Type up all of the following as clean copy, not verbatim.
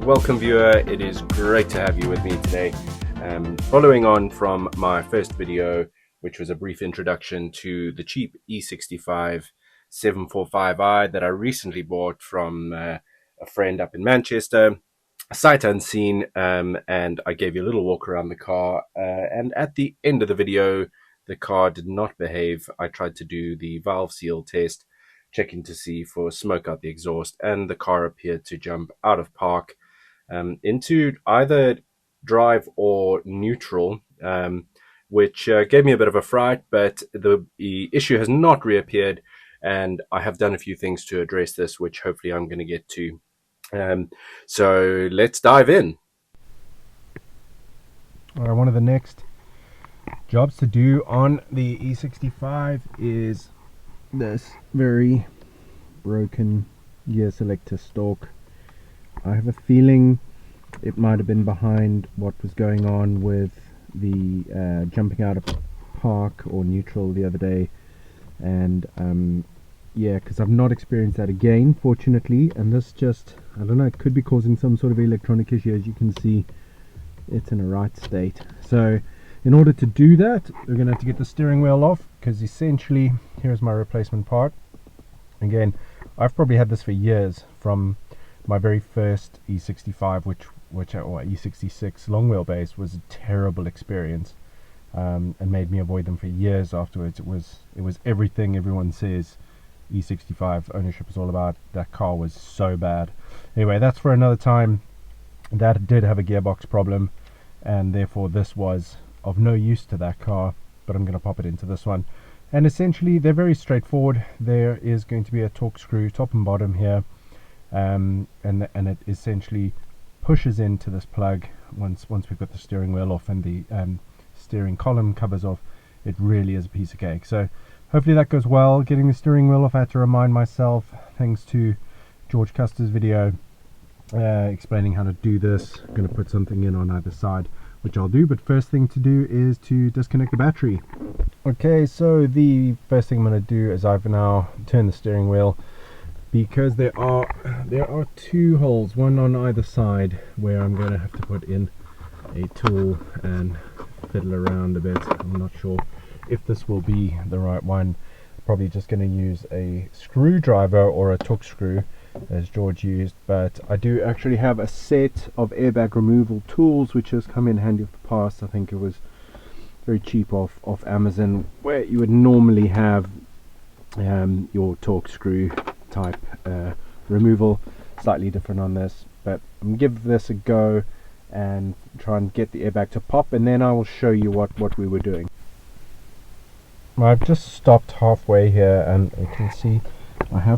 welcome viewer, it is great to have you with me today. Following on from my first video, which was a brief introduction to the cheap E65 745i that I recently bought from a friend up in Manchester, sight unseen, and I gave you a little walk around the car, and at the end of the video the car did not behave. I tried to do the valve seal test, checking to see for smoke out the exhaust, and the car appeared to jump out of park into either drive or neutral, which gave me a bit of a fright, but the issue has not reappeared, and I have done a few things to address this, which hopefully I'm going to get to. So let's dive in. All right, one of the next jobs to do on the E65 is this very broken gear selector stalk. I have a feeling it might have been behind what was going on with the jumping out of park or neutral the other day, and yeah, because I've not experienced that again, fortunately, and this just, I don't know, it could be causing some sort of electronic issue. As you can see, it's in a right state. So in order to do that, we're going to have to get the steering wheel off, because essentially, here's my replacement part. Again, I've probably had this for years, from my very first E65, or E66 long wheelbase, was a terrible experience, and made me avoid them for years afterwards. It was everything everyone says E65 ownership is all about. That car was so bad. Anyway, that's for another time. That did have a gearbox problem, and therefore this was of no use to that car, but I'm going to pop it into this one. And essentially they're very straightforward. There is going to be a torque screw top and bottom here, and it essentially pushes into this plug. Once we've got the steering wheel off and the steering column covers off, it really is a piece of cake. So hopefully that goes well. Getting the steering wheel off, I had to remind myself, thanks to George Custer's video explaining how to do this. I'm going to put something in on either side, which I'll do, but first thing to do is to disconnect the battery. Okay, so the first thing I'm going to do is I've now turned the steering wheel, because there are two holes, one on either side, where I'm going to have to put in a tool and fiddle around a bit. I'm not sure if this will be the right one. Probably just going to use a screwdriver or a torque screw, as George used, but I do actually have a set of airbag removal tools which has come in handy of the past. I think it was very cheap off Amazon, where you would normally have your torque screw type removal. Slightly different on this, but I'm going to give this a go and try and get the airbag to pop, and then I will show you what we were doing. I've just stopped halfway here, and you can see I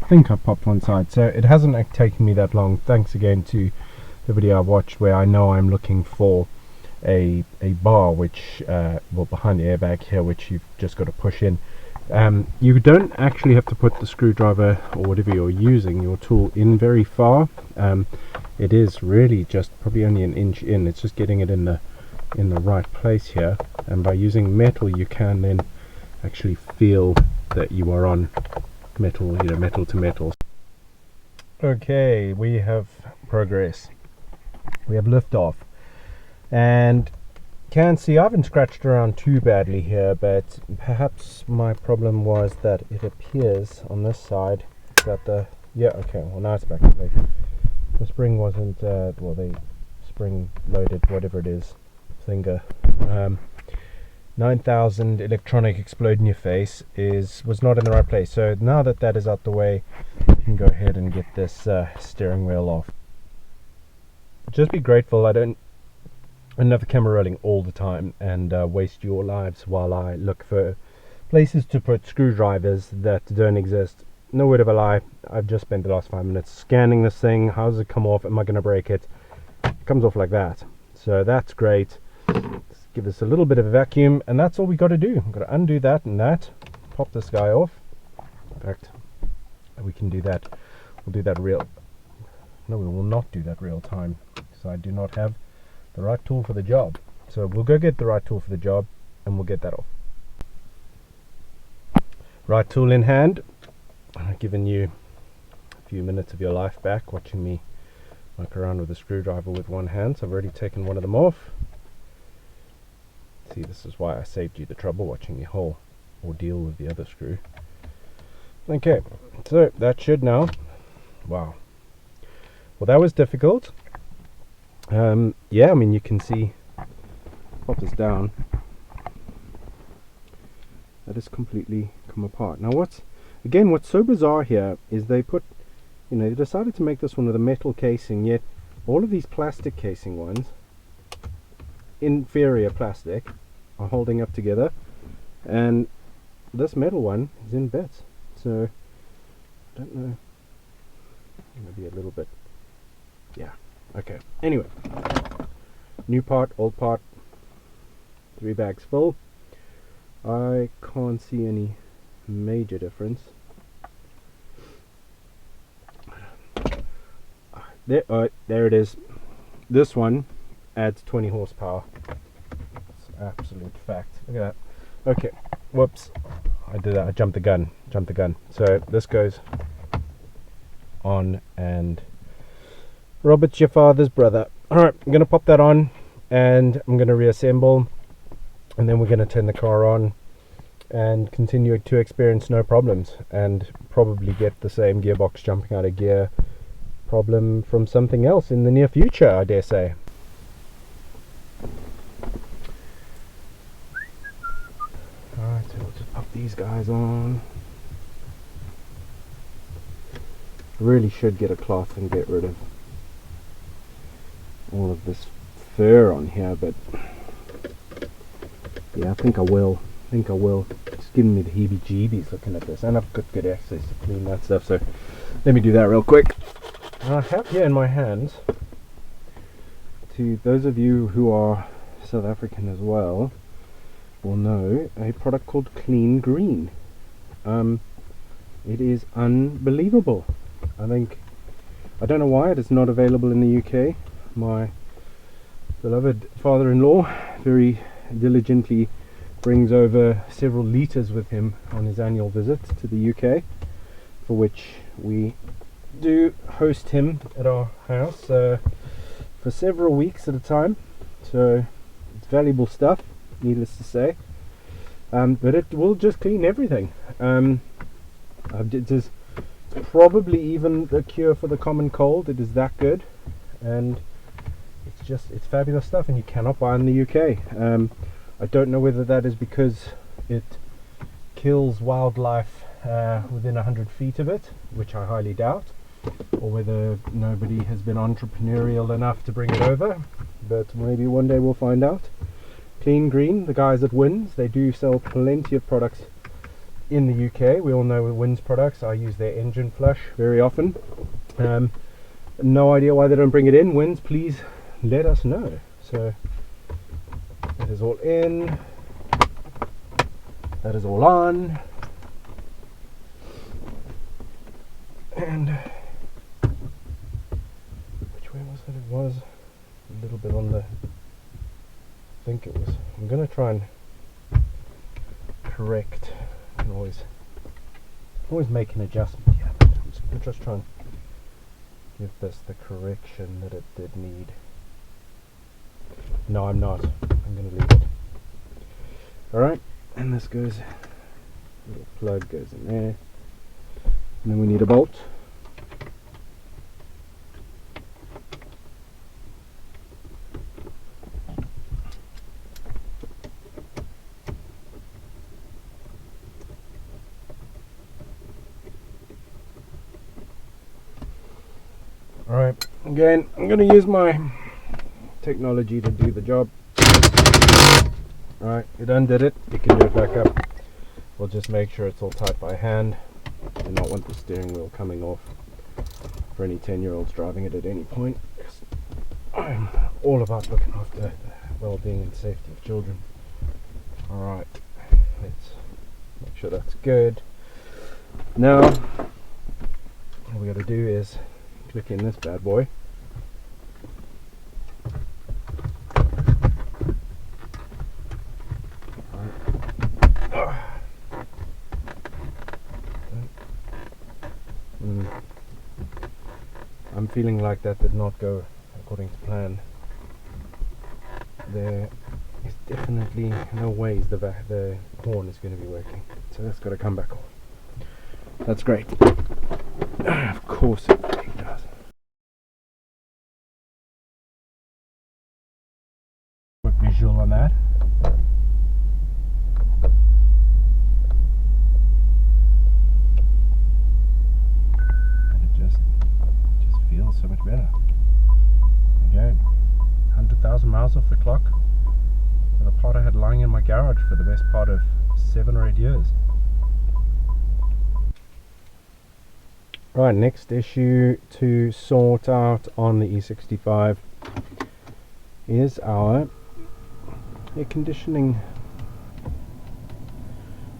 think I've popped one side, so it hasn't taken me that long, thanks again to the video I watched, where I know I'm looking for a bar which behind the airbag here, which you've just got to push in. You don't actually have to put the screwdriver or whatever you're using, your tool, in very far. It is really just probably only an inch in. It's just getting it in the right place here, and by using metal you can then actually feel that you are on metal, metal to metal. Okay, we have progress. We have liftoff, and can see I haven't scratched around too badly here, but perhaps my problem was that it appears on this side that now it's back in place. The spring wasn't the spring loaded, whatever it is, finger. 9000 electronic explode in your face was not in the right place. So now that is out the way, you can go ahead and get this steering wheel off. Just be grateful I don't have the camera rolling all the time and waste your lives while I look for places to put screwdrivers that don't exist. No word of a lie, I've just spent the last 5 minutes scanning this thing. How does it come off? Am I going to break it? It comes off like that, so that's great. Let's give this a little bit of a vacuum, and that's all we got to do. We've got to undo that and that, pop this guy off. In fact, we can do that. We'll do that we will not do that real time, so I do not have the right tool for the job. So we'll go get the right tool for the job, and we'll get that off. Right tool in hand. I've given you a few minutes of your life back watching me muck around with a screwdriver with one hand. So I've already taken one of them off. See, this is why I saved you the trouble watching the whole ordeal with the other screw. Okay, so that should now, wow, well, that was difficult. Yeah, I mean, you can see, pop this down, that has completely come apart. Now what's so bizarre here is they put, they decided to make this one with a metal casing, yet all of these plastic casing ones, inferior plastic, are holding up together, and this metal one is in bits. So I don't know, maybe a little bit, yeah, okay. Anyway, new part, old part, 3 bags full. I can't see any major difference. There it is. This one adds 20 horsepower. It's an absolute fact. Look at that. Okay, whoops. I did that. I jumped the gun. So this goes on, and Robert's your father's brother. Alright, I'm going to pop that on, and I'm going to reassemble, and then we're going to turn the car on and continue to experience no problems, and probably get the same gearbox jumping out of gear problem from something else in the near future, I dare say. Alright, so we'll just pop these guys on. Really should get a cloth and get rid of all of this fur on here, but yeah, I think I will. It's giving me the heebie-jeebies looking at this, and I've got good access to clean that stuff, so let me do that real quick. I have here in my hands, to those of you who are South African as well, will know a product called Clean Green. It is unbelievable. I don't know why it is not available in the UK. My beloved father-in-law very diligently brings over several litres with him on his annual visit to the UK, for which we do host him at our house for several weeks at a time. So it's valuable stuff, needless to say, but it will just clean everything. It is probably even a cure for the common cold. It is that good, and it's fabulous stuff, and you cannot buy in the UK. I don't know whether that is because it kills wildlife within 100 feet of it, which I highly doubt, or whether nobody has been entrepreneurial enough to bring it over, but maybe one day we'll find out. Clean Green, the guys at Wins, they do sell plenty of products in the UK. We all know Wins products. I use their engine flush very often. No idea why they don't bring it in. Wins, please let us know. So that is all in, that is all on, and which way was it? It was a little bit on the, I think it was, I'm going to try and correct, I can always make an adjustment here, but I'm just going to try and give this the correction that it did need. No, I'm not. I'm going to leave it. Alright, and this goes, little plug goes in there, and then we need a bolt. Alright, again, I'm going to use my technology to do the job. Alright, it undid it. You can do it back up. We'll just make sure it's all tight by hand. Do not want the steering wheel coming off for any 10-year-olds driving it at any point. I'm all about looking after the well-being and safety of children. Alright, let's make sure that's good. Now, all we got to do is click in this bad boy. I'm feeling like that did not go according to plan. There is definitely no ways the horn is going to be working, so that's got to come back on. That's great. Of course it does. Quick visual on that. And it just feels so much better. Again, 100,000 miles off the clock. The part I had lying in my garage for the best part of 7 or 8 years. Right, next issue to sort out on the E65 is our air conditioning.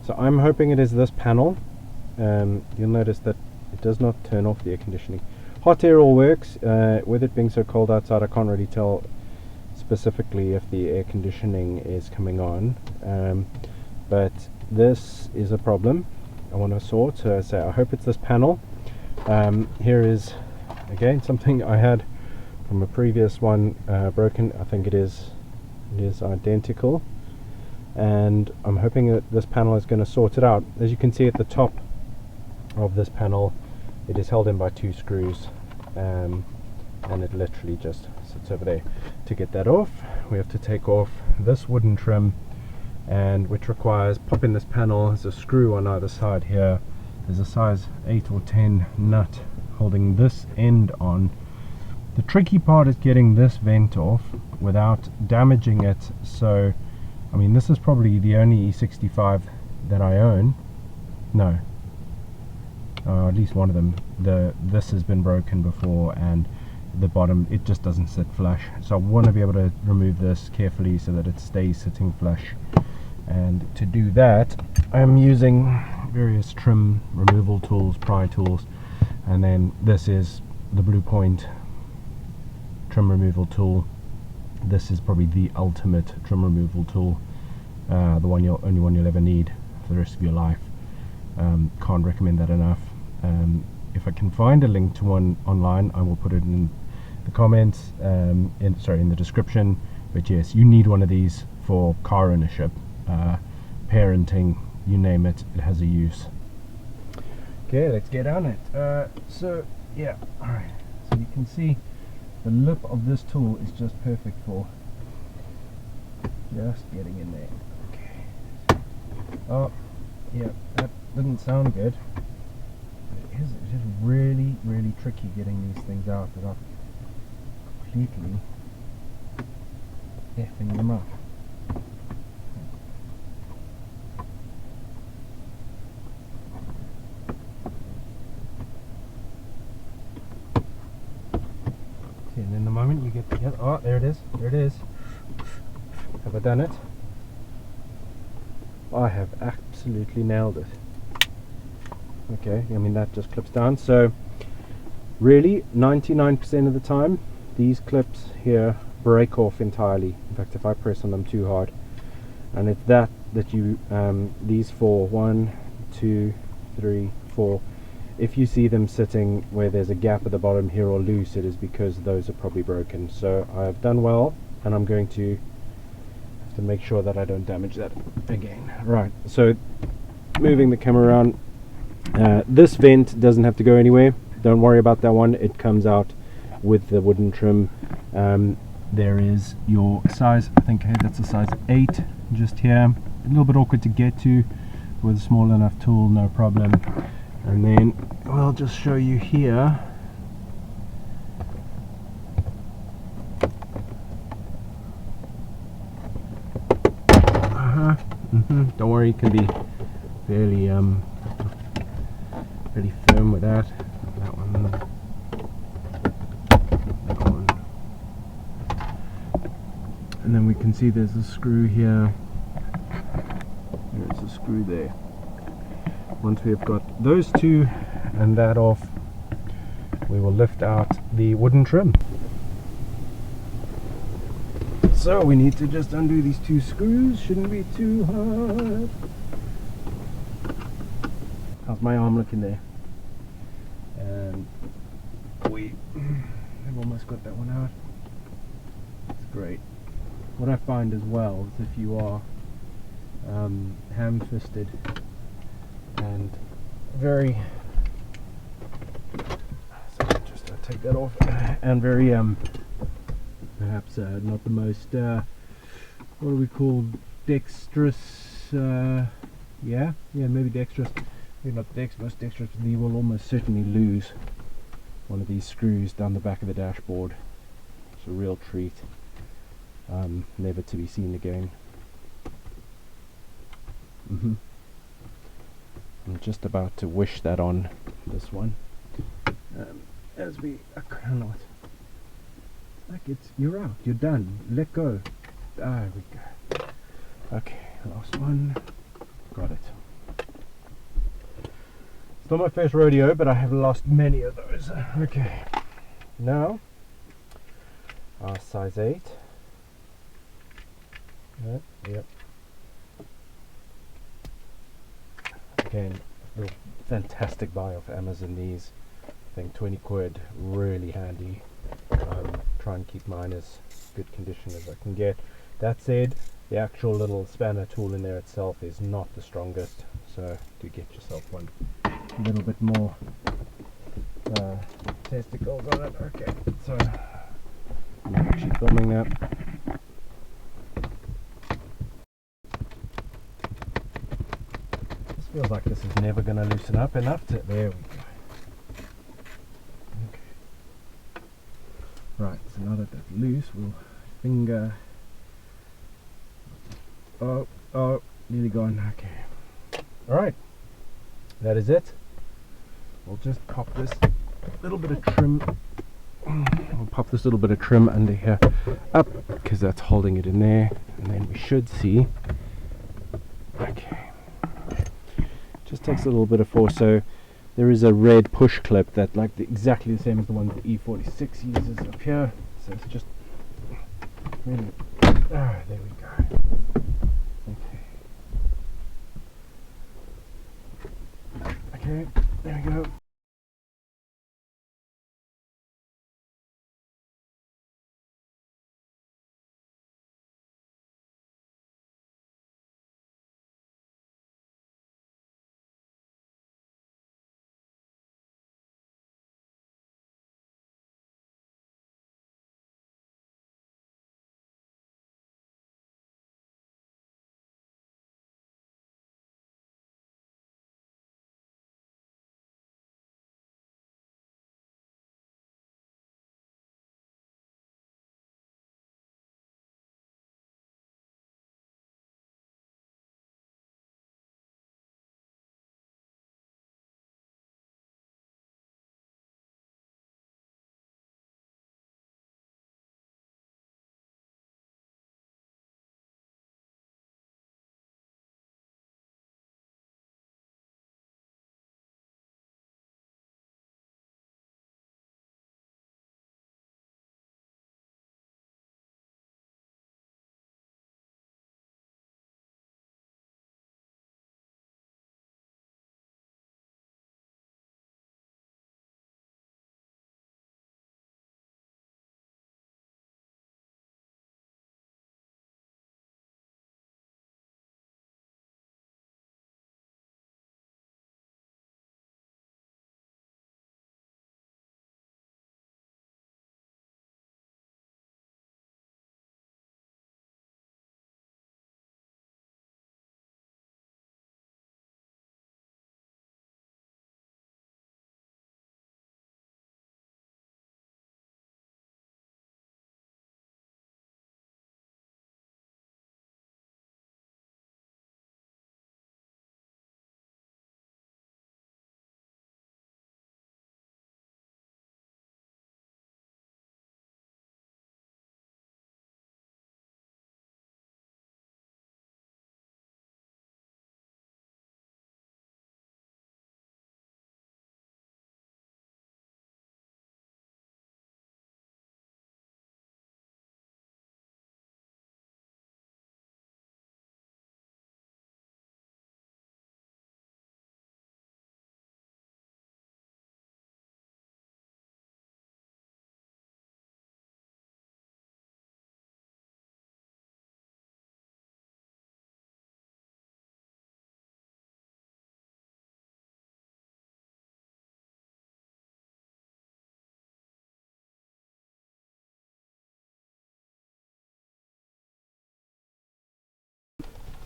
So I'm hoping it is this panel. You'll notice that it does not turn off the air conditioning. Hot air all works. With it being so cold outside, I can't really tell specifically if the air conditioning is coming on. But this is a problem I want to sort. So I hope it's this panel. Here is again something I had from a previous one broken. I think it is identical, and I'm hoping that this panel is going to sort it out. As you can see at the top of this panel, it is held in by 2 screws, and it literally just sits over there. To get that off, we have to take off this wooden trim, and which requires popping this panel. There's a screw on either side here. There's a size 8 or 10 nut holding this end on. The tricky part is getting this vent off without damaging it. So, I mean, this is probably the only E65 that I own. No, at least one of them. This has been broken before, and the bottom, it just doesn't sit flush. So I want to be able to remove this carefully so that it stays sitting flush. And to do that, I'm using various trim removal tools, pry tools, and then this is the Blue Point trim removal tool. This is probably the ultimate trim removal tool, the only one you'll ever need for the rest of your life. Can't recommend that enough. If I can find a link to one online, I will put it in the comments, in the description. But yes, you need one of these for car ownership, parenting, you name it, it has a use. Okay, let's get on it. So yeah, alright, so you can see the lip of this tool is just perfect for just getting in there. Okay. Oh yeah, that didn't sound good. It's just really tricky getting these things out without completely effing them up. And then the moment you get together, oh, there it is, Have I done it? I have absolutely nailed it. Okay, I mean that just clips down. So really 99% of the time these clips here break off entirely. In fact, if I press on them too hard, and it's that you these 4, 1, 2, 3, 4, if you see them sitting where there's a gap at the bottom here or loose, it is because those are probably broken. So I've done well, and I'm going to have to make sure that I don't damage that again. Right, so moving the camera around, this vent doesn't have to go anywhere. Don't worry about that one, it comes out with the wooden trim. There is your size, I think that's a size 8 just here. A little bit awkward to get to with a small enough tool, no problem. And then I'll just show you here. Don't worry, it can be fairly firm with that. That one. And then we can see there's a screw here. There's a screw there. Once we've got those two and that off, we will lift out the wooden trim. So we need to just undo these 2 screws, shouldn't be too hard. How's my arm looking there? And I've almost got that one out. It's great. What I find as well is if you are ham-fisted and very, so just take that off, and very perhaps not the most what do we call dexterous, yeah, maybe dexterous, maybe not most dexterous, but you will almost certainly lose one of these screws down the back of the dashboard. It's a real treat. Never to be seen again. I'm just about to wish that on this one. As we cannot. Like you're out. You're done. Let go. There we go. Okay, last one. Got it. It's not my first rodeo, but I have lost many of those. Okay. Now, our size 8. Yep. Again, a fantastic buy off Amazon. These, I think 20 quid, really handy. Try and keep mine as good condition as I can get. That said, the actual little spanner tool in there itself is not the strongest, so do get yourself one a little bit more testicles on it. Okay, so I'm actually filming that. This feels like this is never going to loosen up enough to. There we go. Okay. Right, so now that that's loose, we'll finger. Oh, nearly gone. Okay. Alright, that is it. We'll just pop this little bit of trim. We'll pop this little bit of trim under here up, because that's holding it in there, and then we should see. Okay. Just takes a little bit of force. So there is a red push clip that, like, exactly the same as the one that the E46 uses up here. So it's just really. There we go. Okay, there we go.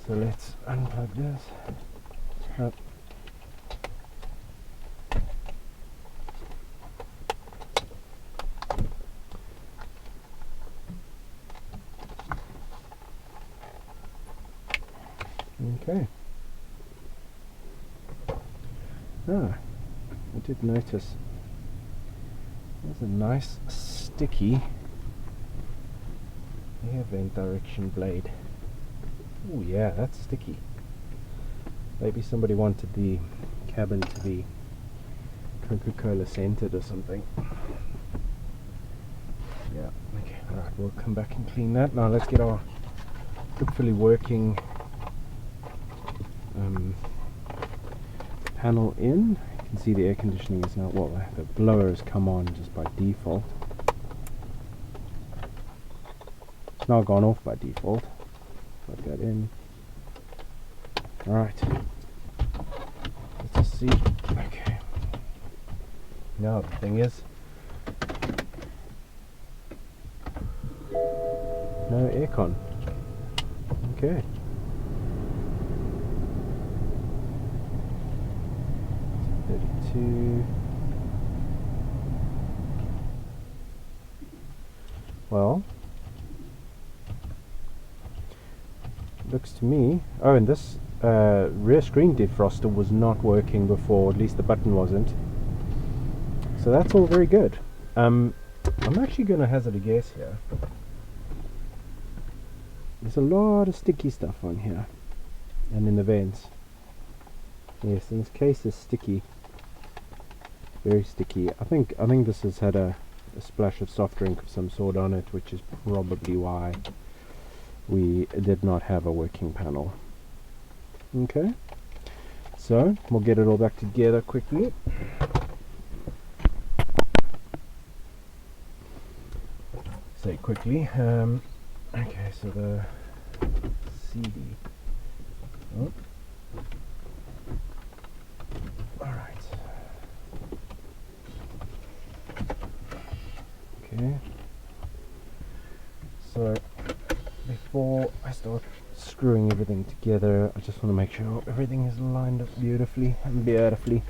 So let's unplug this. Up. Okay. I did notice there's a nice sticky air vent direction blade. Oh yeah, that's sticky. Maybe somebody wanted the cabin to be Coca-Cola scented or something. Yeah, okay, alright, we'll come back and clean that. Now let's get our hopefully working panel in. You can see the air conditioning is now, well, the blower has come on just by default. It's now gone off by default. Plug that in. Alright. Let's just see. Okay. Now the thing is, no aircon. Okay. Well, looks to me, oh, and this rear screen defroster was not working before, at least the button wasn't, so that's all very good. I'm actually going to hazard a guess here. There's a lot of sticky stuff on here and in the vents. Yes, and this case is sticky, very sticky. I think this has had a splash of soft drink of some sort on it, which is probably why we did not have a working panel. Okay, so we'll get it all back together quickly. Say quickly. Okay, so the CD. Oh. Alright. Okay. So before I start screwing everything together, I just want to make sure everything is lined up beautifully and beautifully.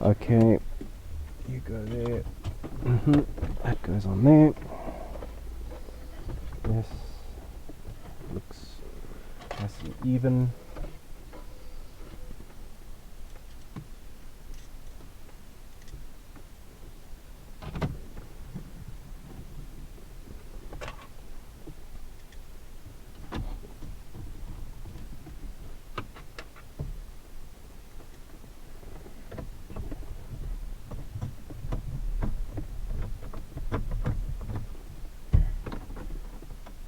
Okay, you go there. That goes on there. Yes, looks nice and even.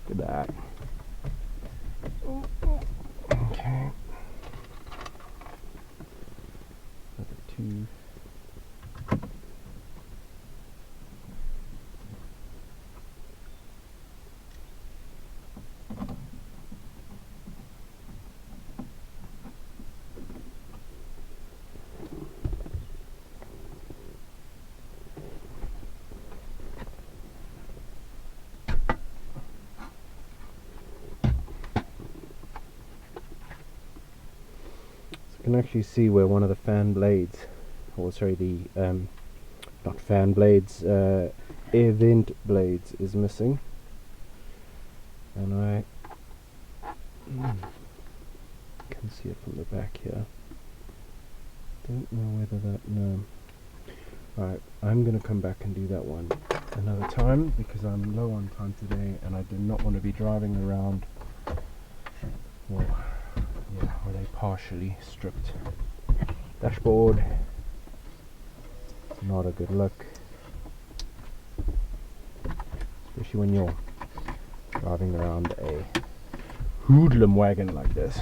Look at that. Okay. Another two. You can actually see where one of the fan blades, or sorry, the not fan blades, air vent blades is missing, and I can see it from the back here. Don't know whether that, no. Alright, I'm going to come back and do that one another time because I'm low on time today and I do not want to be driving around, well, yeah, with a partially stripped dashboard. Not a good look, especially when you're driving around a hoodlum wagon like this.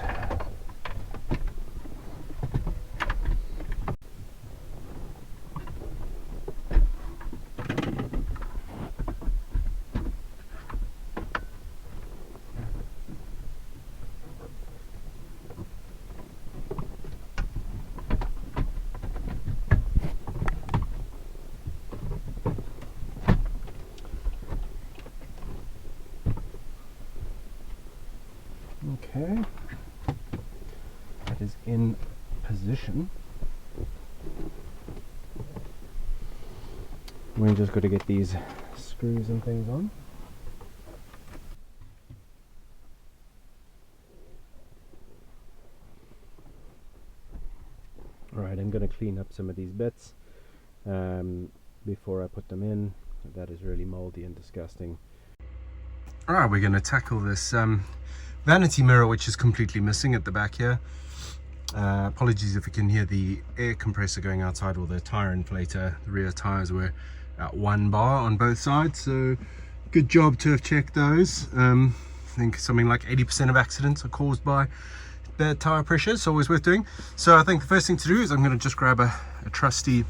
Okay. in position. We just got to get these screws and things on. Alright, I'm going to clean up some of these bits before I put them in. That is really moldy and disgusting. Alright, we're going to tackle this vanity mirror, which is completely missing at the back here. Apologies if you can hear the air compressor going outside, or the tire inflator. The rear tires were at 1 bar on both sides, so good job to have checked those. I think something like 80% of accidents are caused by bad tire pressure, so always worth doing. So I think the first thing to do is I'm going to just grab a trusty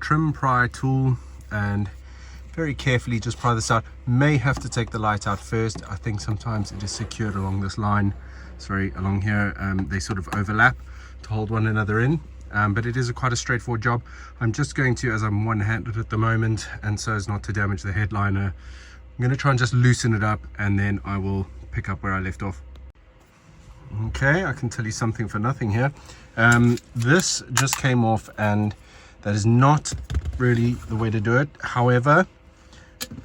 trim pry tool and very carefully just pry this out. May have to take the light out first. I think sometimes it is secured along this line, sorry, along here. They sort of overlap to hold one another in, but it is quite a straightforward job. I'm just going to, as I'm one-handed at the moment, and so as not to damage the headliner, I'm going to try and just loosen it up, and then I will pick up where I left off. Okay, I can tell you something for nothing here. This just came off, and that is not really the way to do it. However,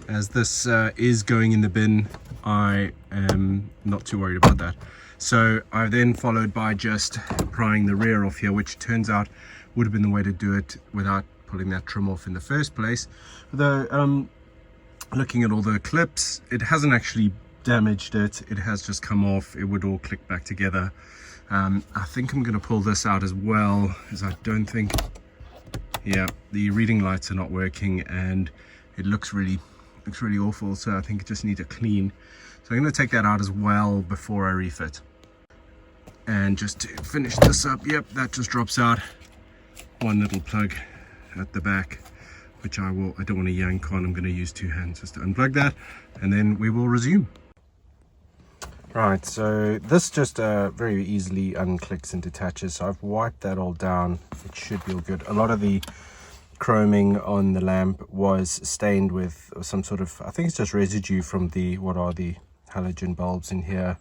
as this is going in the bin, I am not too worried about that. So I then followed by just prying the rear off here, which turns out would have been the way to do it without pulling that trim off in the first place. Though looking at all the clips, it hasn't actually damaged it. It has just come off. It would all click back together. I think I'm going to pull this out as well, as I don't think, yeah, the reading lights are not working, and it looks really awful. So I think it just needs a clean. So I'm going to take that out as well before I refit. And just to finish this up, yep, that just drops out. One little plug at the back, which I don't want to yank on. I'm going to use 2 hands just to unplug that, and then we will resume. Right, so this just very easily unclicks and detaches. So I've wiped that all down. It should be all good. A lot of the chroming on the lamp was stained with some sort of, I think it's just residue from the halogen bulbs in here.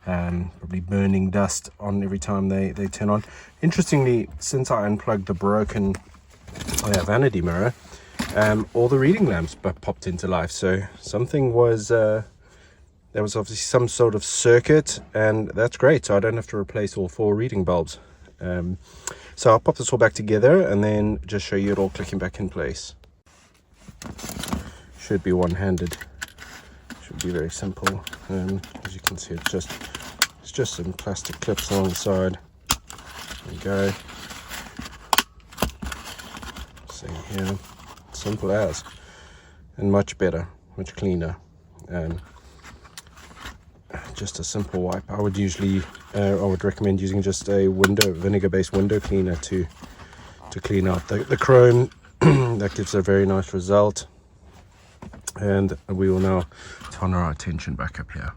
Probably burning dust on every time they turn on. Interestingly, since I unplugged the broken vanity mirror, all the reading lamps popped into life. So something was there was obviously some sort of circuit, and that's great. So I don't have to replace all 4 reading bulbs. So I'll pop this all back together and then just show you it all clicking back in place. Should be one-handed. Should be very simple. As you can see, it's just some plastic clips along the side. There we go. Same here. Simple as, and much better, much cleaner. Just a simple wipe. I would recommend using just a vinegar-based window cleaner to clean out the chrome. That gives a very nice result. And we will now turn our attention back up here.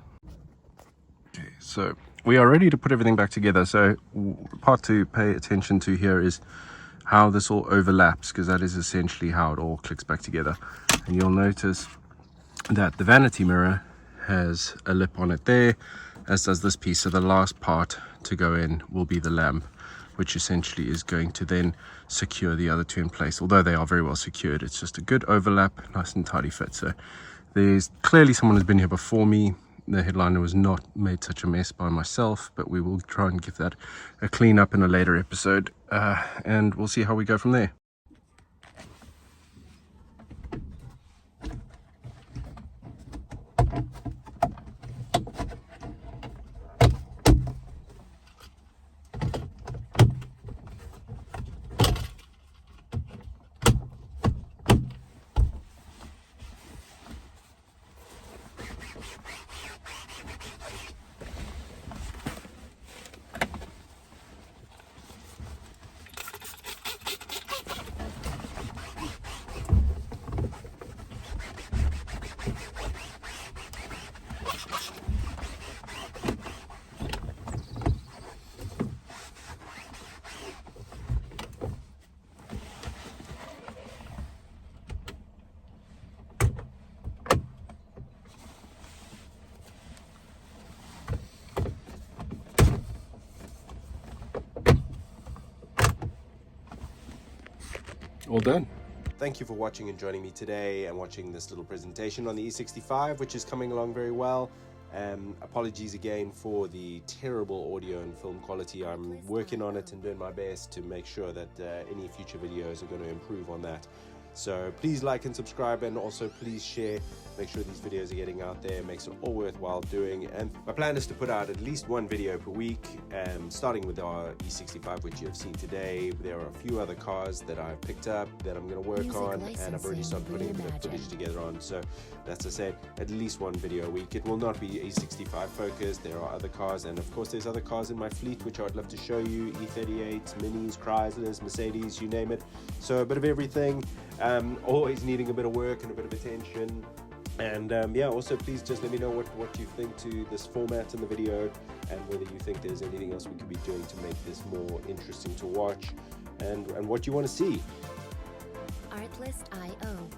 Okay, so we are ready to put everything back together. So part to pay attention to here is how this all overlaps, because that is essentially how it all clicks back together. And you'll notice that the vanity mirror has a lip on it there, as does this piece. So the last part to go in will be the lamp, which essentially is going to then secure the other 2 in place. Although they are very well secured, it's just a good overlap, nice and tidy fit. So there's clearly someone who's been here before me. The headliner was not made such a mess by myself, but we will try and give that a clean up in a later episode, and we'll see how we go from there. all done. Thank you for watching and joining me today and watching this little presentation on the E65, which is coming along very well. Apologies again for the terrible audio and film quality. I'm working on it and doing my best to make sure that any future videos are going to improve on that. So please like and subscribe, and also please share. Make sure these videos are getting out there. It makes it all worthwhile doing. And my plan is to put out at least one video per week, starting with our E65, which you have seen today. There are a few other cars that I've picked up that I'm going to work on, and I've already started putting a bit of footage together on. So that's, I said, at least one video a week. It will not be E65 focused. There are other cars, and of course there's other cars in my fleet which I'd love to show you. E38s, Minis, Chryslers, Mercedes, you name it. So a bit of everything. Always needing a bit of work and a bit of attention. And yeah, also please just let me know what you think to this format in the video, and whether you think there's anything else we could be doing to make this more interesting to watch, and what you want to see. Artlist.io